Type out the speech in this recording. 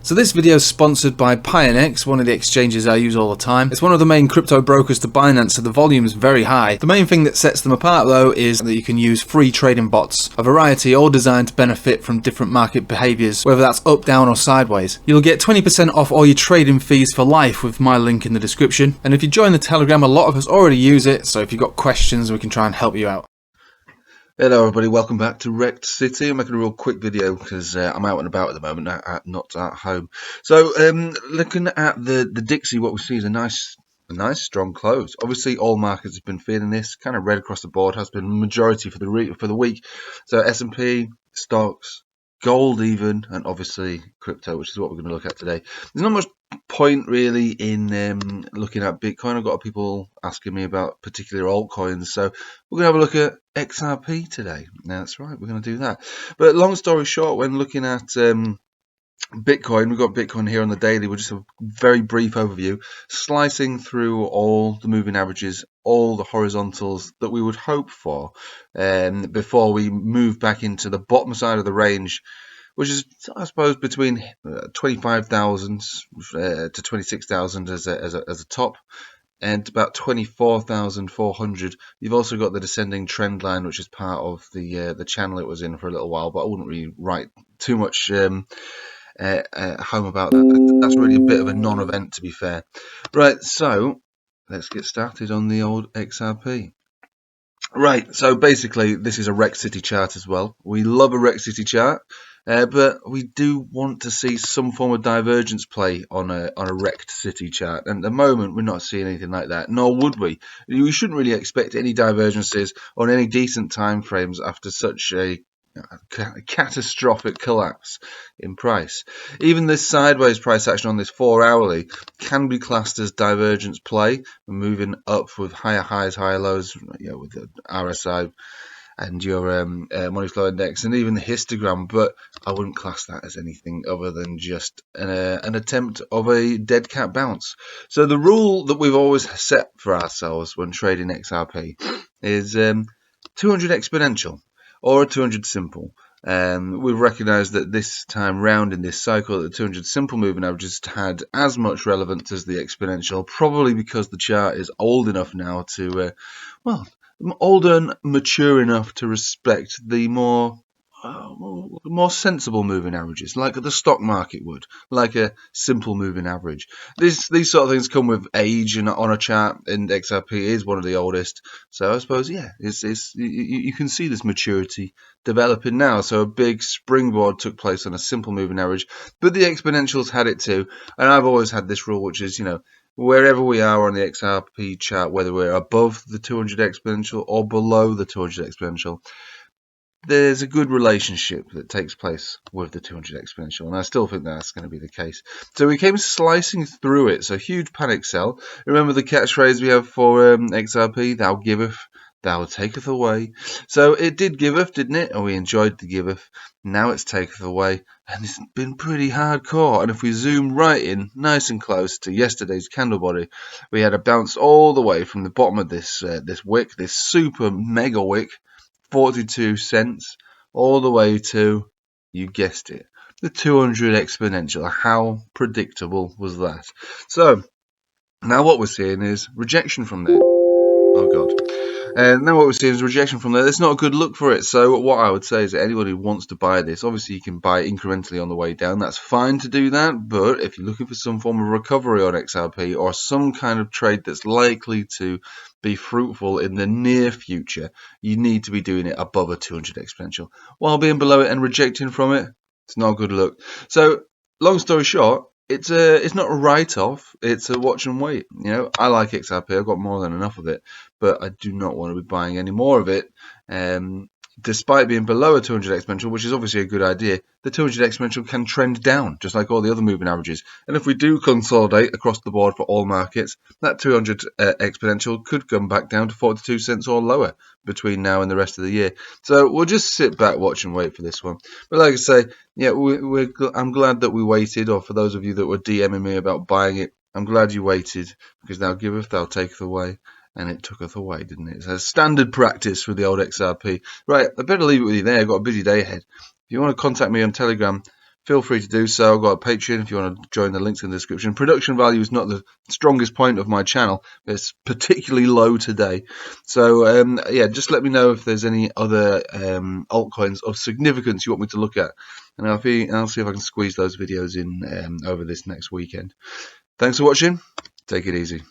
So this video is sponsored by Pionex, one of the exchanges I use all the time. It's one of the main crypto brokers to Binance, so the volume is very high. The main thing that sets them apart though is that you can use free trading bots, a variety all designed to benefit from different market behaviours, whether that's up, down or sideways. You'll get 20% off all your trading fees for life with my link in the description. And if you join the Telegram, a lot of us already use it, so if you've got questions we can try and help you out. Hello everybody, welcome back to Rekt City. I'm making a real quick video because I'm out and about at the moment, not at home. So looking at the Dixie, what we see is a nice strong close. Obviously all markets have been feeling this, kind of red across the board, has been the majority for the week. So S&P, stocks, gold even, and obviously crypto, which is what we're going to look at today. There's not much point really in looking at Bitcoin. I've got people asking me about particular altcoins, so we're going to have a look at XRP today. Now, that's right, we're going to do that. But long story short, when looking at Bitcoin, we've got Bitcoin here on the daily. We'll just have a very brief overview, slicing through all the moving averages, all the horizontals that we would hope for before we move back into the bottom side of the range, which is, I suppose, between 25,000 to 26,000 as a top, and about 24,400. You've also got the descending trend line, which is part of the channel it was in for a little while, but I wouldn't really write too much home about that. That's really a bit of a non-event, to be fair. Right, so let's get started on the old XRP. Right, so basically this is a Rekt City chart as well. We love a Rekt City chart, but we do want to see some form of divergence play on a Rekt City chart. And at the moment we're not seeing anything like that, nor would we. We shouldn't really expect any divergences on any decent time frames after such a catastrophic collapse in price. Even this sideways price action on this 4 hourly can be classed as divergence play. We're moving up with higher highs, higher lows, with the RSI and your money flow index and even the histogram, but I wouldn't class that as anything other than just an attempt of a dead cat bounce. So the rule that we've always set for ourselves when trading XRP is 200 exponential or a 200 simple. We've recognised that this time round in this cycle, the 200 simple moving averages had as much relevance as the exponential, probably because the chart is old enough now to, older and mature enough to respect the more sensible moving averages, like the stock market would, like a simple moving average. These sort of things come with age, and on a chart, and XRP is one of the oldest. So I suppose, yeah, you can see this maturity developing now. So a big springboard took place on a simple moving average, but the exponentials had it too. And I've always had this rule, which is, wherever we are on the XRP chart, whether we're above the 200 exponential or below the 200 exponential, there's a good relationship that takes place with the 200 exponential, and I still think that's going to be the case. So we came slicing through it, so huge panic sell. Remember the catchphrase we have for XRP, thou giveth, thou taketh away. So it did giveth, didn't it? And we enjoyed the giveth. Now it's taketh away, and it's been pretty hardcore. And if we zoom right in, nice and close to yesterday's candle body, we had a bounce all the way from the bottom of this wick, this super mega wick, 42 cents, all the way to, you guessed it, the 200 exponential. How predictable was that? So now what we're seeing is rejection from there. Oh god. And now what we're seeing is rejection from there. It's not a good look for it. So what I would say is that anybody who wants to buy this, obviously you can buy incrementally on the way down. That's fine to do that. But if you're looking for some form of recovery on XRP or some kind of trade that's likely to be fruitful in the near future, you need to be doing it above a 200 exponential. While being below it and rejecting from it, it's not a good look. So long story short, it's not a write-off, it's a watch and wait. I like XRP, I've got more than enough of it, but I do not want to be buying any more of it. Despite being below a 200 exponential, which is obviously a good idea, the 200 exponential can trend down, just like all the other moving averages. And if we do consolidate across the board for all markets, that 200 exponential could come back down to 42 cents or lower between now and the rest of the year. So we'll just sit back, watch and wait for this one. But like I say, yeah, I'm glad that we waited, or for those of you that were DMing me about buying it, I'm glad you waited, because thou giveth, thou taketh away. And it tooketh away, didn't it? It's a standard practice with the old XRP. Right, I better leave it with you there. I've got a busy day ahead. If you want to contact me on Telegram, feel free to do so. I've got a Patreon if you want to join. The links in the description. Production value is not the strongest point of my channel. It's particularly low today. So yeah, just let me know if there's any other altcoins of significance you want me to look at, and I'll see if I can squeeze those videos in over this next weekend. Thanks for watching. Take it easy.